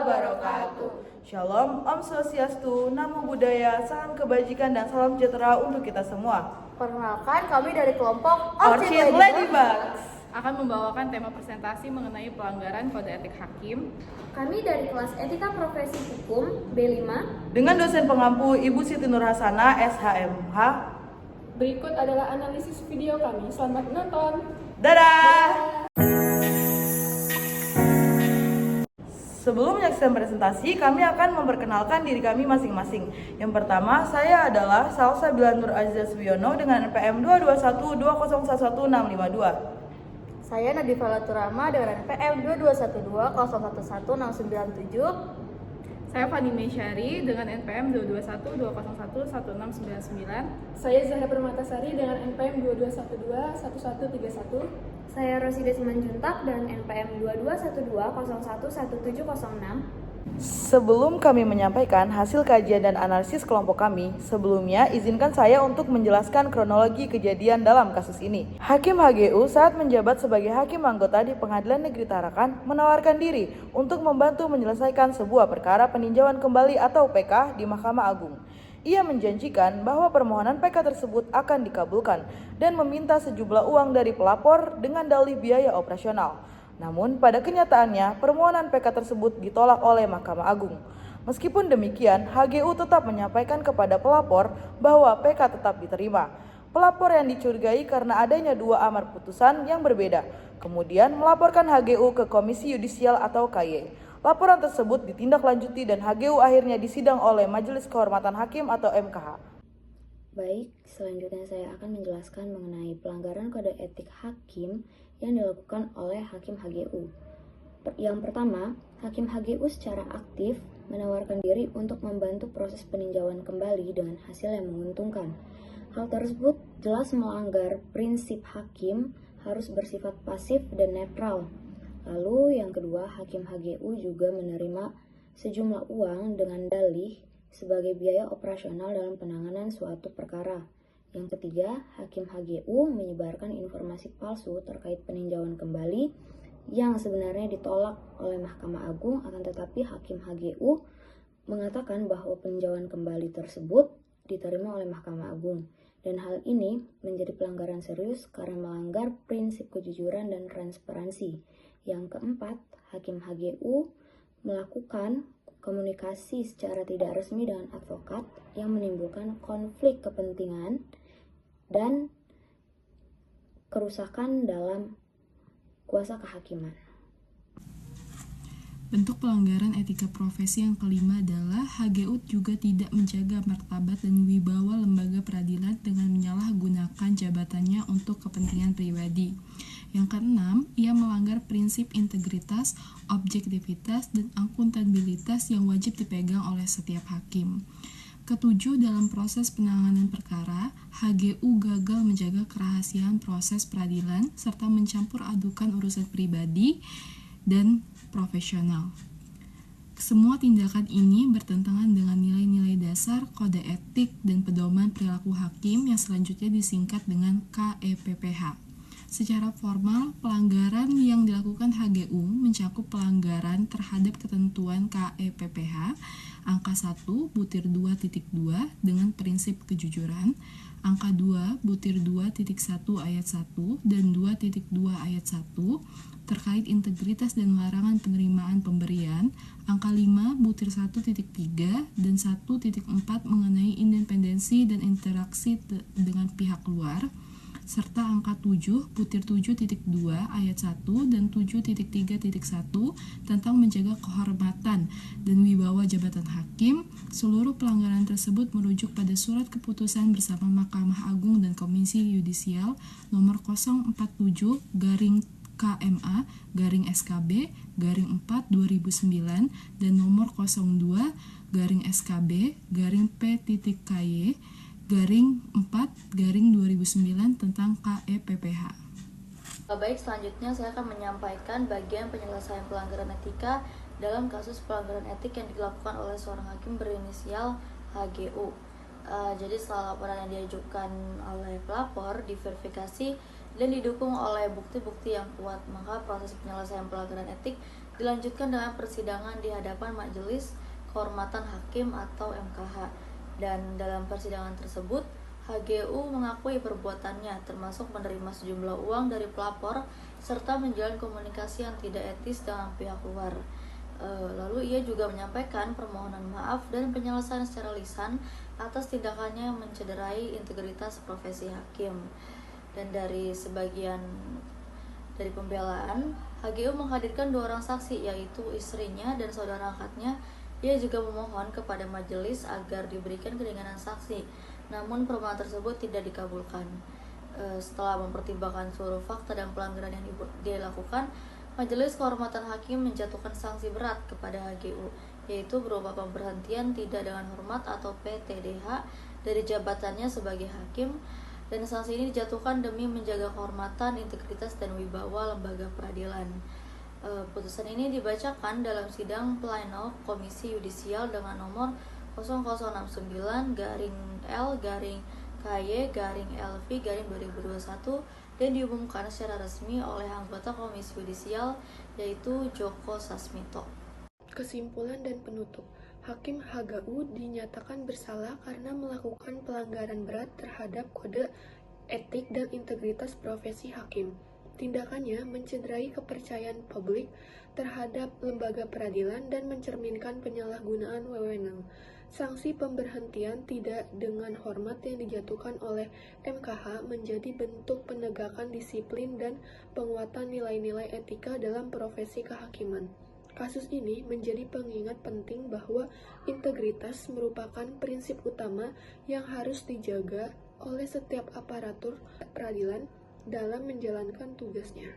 wabarakatuh. Shalom, Om Swastiastu, Namo Buddhaya, salam kebajikan dan salam sejahtera untuk kita semua. Perkenalkan, kami dari kelompok Orchid Ladybugs akan membawakan tema presentasi mengenai pelanggaran kode etik hakim. Kami dari kelas Etika Profesi Hukum B5 dengan dosen pengampu Ibu Siti Nur Hasanah, SHMH. Berikut adalah analisis video kami. Selamat menonton. Dadah! Sebelum menyaksikan presentasi, kami akan memperkenalkan diri kami masing-masing. Yang pertama, saya adalah Salsabila Nur Aziza Suyono dengan NPM 22120111652. Saya Nadifa Laturama dengan NPM 22120111697. Saya Fani Mesyari dengan NPM 22120111699. Saya Zahra Permatasari dengan NPM 22121131. Saya Rosida Simanjuntak dengan NPM 2212011706. Sebelum kami menyampaikan hasil kajian dan analisis kelompok kami, sebelumnya izinkan saya untuk menjelaskan kronologi kejadian dalam kasus ini. Hakim HGU saat menjabat sebagai hakim anggota di Pengadilan Negeri Tarakan menawarkan diri untuk membantu menyelesaikan sebuah perkara peninjauan kembali atau PK di Mahkamah Agung. Ia menjanjikan bahwa permohonan PK tersebut akan dikabulkan dan meminta sejumlah uang dari pelapor dengan dalih biaya operasional. Namun pada kenyataannya permohonan PK tersebut ditolak oleh Mahkamah Agung. Meskipun demikian, HGU tetap menyampaikan kepada pelapor bahwa PK tetap diterima. Pelapor yang dicurigai karena adanya dua amar putusan yang berbeda, kemudian melaporkan HGU ke Komisi Yudisial atau KY. Laporan tersebut ditindaklanjuti dan HGU akhirnya disidang oleh Majelis Kehormatan Hakim atau MKH. Baik, selanjutnya saya akan menjelaskan mengenai pelanggaran kode etik hakim yang dilakukan oleh Hakim HGU. Yang pertama, Hakim HGU secara aktif menawarkan diri untuk membantu proses peninjauan kembali dengan hasil yang menguntungkan. Hal tersebut jelas melanggar prinsip hakim harus bersifat pasif dan netral. Lalu yang kedua, Hakim HGU juga menerima sejumlah uang dengan dalih sebagai biaya operasional dalam penanganan suatu perkara. Yang ketiga, Hakim HGU menyebarkan informasi palsu terkait peninjauan kembali yang sebenarnya ditolak oleh Mahkamah Agung, akan tetapi Hakim HGU mengatakan bahwa peninjauan kembali tersebut diterima oleh Mahkamah Agung. Dan hal ini menjadi pelanggaran serius karena melanggar prinsip kejujuran dan transparansi. Yang keempat, Hakim HGU melakukan komunikasi secara tidak resmi dengan advokat yang menimbulkan konflik kepentingan dan kerusakan dalam kuasa kehakiman. Bentuk pelanggaran etika profesi yang kelima adalah HGU juga tidak menjaga martabat dan wibawa lembaga peradilan dengan menyalahgunakan jabatannya untuk kepentingan pribadi. Yang keenam, ia melanggar prinsip integritas, objektivitas, dan akuntabilitas yang wajib dipegang oleh setiap hakim. Ketujuh, dalam proses penanganan perkara, HGU gagal menjaga kerahasiaan proses peradilan serta mencampur adukan urusan pribadi dan profesional. Semua tindakan ini bertentangan dengan nilai-nilai dasar, kode etik, dan pedoman perilaku hakim yang selanjutnya disingkat dengan KEPPH. Secara formal, pelanggaran yang dilakukan HGU mencakup pelanggaran terhadap ketentuan KEPPH angka 1 butir 2.2 dengan prinsip kejujuran, angka 2 butir 2.1 ayat 1 dan 2.2 ayat 1 terkait integritas dan larangan penerimaan pemberian, angka 5 butir 1.3 dan 1.4 mengenai independensi dan interaksi dengan pihak luar, serta angka 7 butir 7.2 ayat 1 dan 7.3.1 tentang menjaga kehormatan dan wibawa jabatan hakim. Seluruh pelanggaran tersebut merujuk pada surat keputusan bersama Mahkamah Agung dan Komisi Yudisial nomor 047 KMA SKB 4 2009 dan nomor 02 SKB P.KY 4 2009 tentang KEPPH. Baik, selanjutnya saya akan menyampaikan bagian penyelesaian pelanggaran etika dalam kasus pelanggaran etik yang dilakukan oleh seorang hakim berinisial HGU. Jadi setelah laporan yang diajukan oleh pelapor diverifikasi dan didukung oleh bukti-bukti yang kuat, maka proses penyelesaian pelanggaran etik dilanjutkan dengan persidangan di hadapan Majelis Kehormatan Hakim atau MKH. Dan dalam persidangan tersebut, HGU mengakui perbuatannya, termasuk menerima sejumlah uang dari pelapor serta menjalin komunikasi yang tidak etis dengan pihak luar. Lalu ia juga menyampaikan permohonan maaf dan penyelesaian secara lisan atas tindakannya yang mencederai integritas profesi hakim. Dan dari sebagian dari pembelaan, HGU menghadirkan 2 orang saksi, yaitu istrinya dan saudara angkatnya. Ia juga memohon kepada majelis agar diberikan keringanan saksi, namun permohonan tersebut tidak dikabulkan. Setelah mempertimbangkan seluruh fakta dan pelanggaran yang dilakukan, Majelis Kehormatan Hakim menjatuhkan sanksi berat kepada HGU, yaitu berupa pemberhentian tidak dengan hormat atau PTDH dari jabatannya sebagai hakim, dan sanksi ini dijatuhkan demi menjaga kehormatan, integritas, dan wibawa lembaga peradilan. Putusan ini dibacakan dalam sidang pleno Komisi Yudisial dengan nomor 0069-L-KY-LV-2021 dan diumumkan secara resmi oleh anggota Komisi Yudisial, yaitu Joko Sasmito. Kesimpulan dan penutup. Hakim HGU dinyatakan bersalah karena melakukan pelanggaran berat terhadap kode etik dan integritas profesi hakim. Tindakannya mencederai kepercayaan publik terhadap lembaga peradilan dan mencerminkan penyalahgunaan wewenang. Sanksi pemberhentian tidak dengan hormat yang dijatuhkan oleh MKH menjadi bentuk penegakan disiplin dan penguatan nilai-nilai etika dalam profesi kehakiman. Kasus ini menjadi pengingat penting bahwa integritas merupakan prinsip utama yang harus dijaga oleh setiap aparatur peradilan dalam menjalankan tugasnya.